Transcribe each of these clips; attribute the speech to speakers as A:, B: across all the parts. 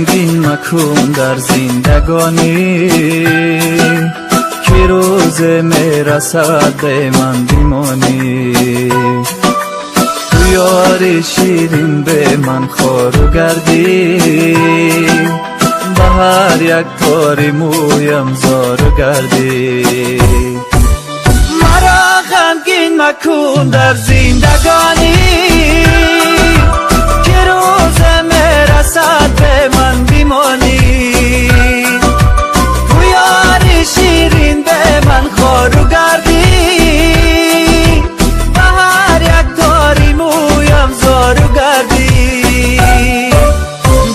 A: غمگین مکن در زندگانی، که روز میرسد به من بمانی. تو یار شیرین به من خارو گردی، به هر یک تار مویم زارو گردی. مرا غمگین مکن در زندگانی، که روز میرسد به من بمانی. تو یار شیرین به من خارو گردی، به هر یک تاری مویم زارو گردی.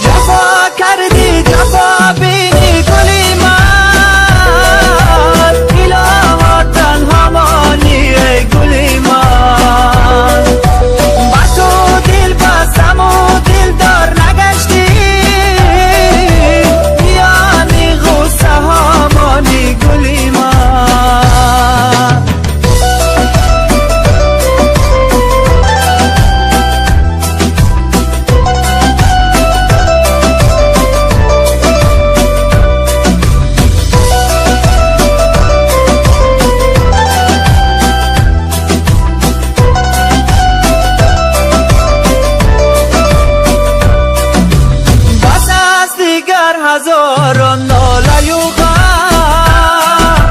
A: جفا کردی جفا بینی گلی من، الها تنها مانی ای گلی من. با تو دل بستم و دل دار نگشتی، یعنی غصه ها مانی گلی من. هزاران ناله و غم،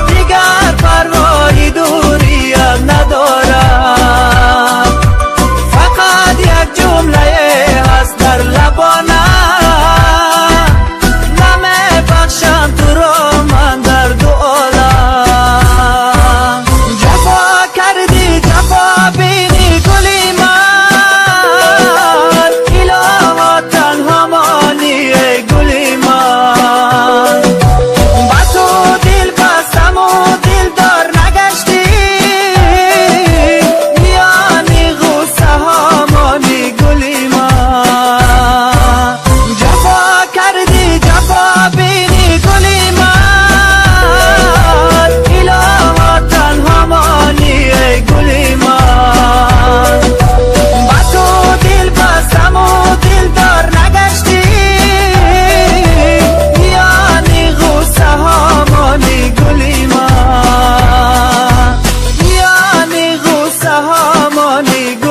A: دیگر پروای دوریم ندارم. فقط یک جمله هست در لبانم، نمی بخشم تو را من در دو عالم. جفا کردی جفا بینی گلی من، الها تنها مانی ای گلی من. با تو دل بستم و دل دار نگشتی، یعنی غصه ها مانی گلی من. جفا کردی جفا بینی گلی من، الها تنها مانی ای گلی من. با تو دل بستم و دل دار نگشتی، یعنی غصه ها مانی گلی من، یعنی غصه ها مانی گلی من.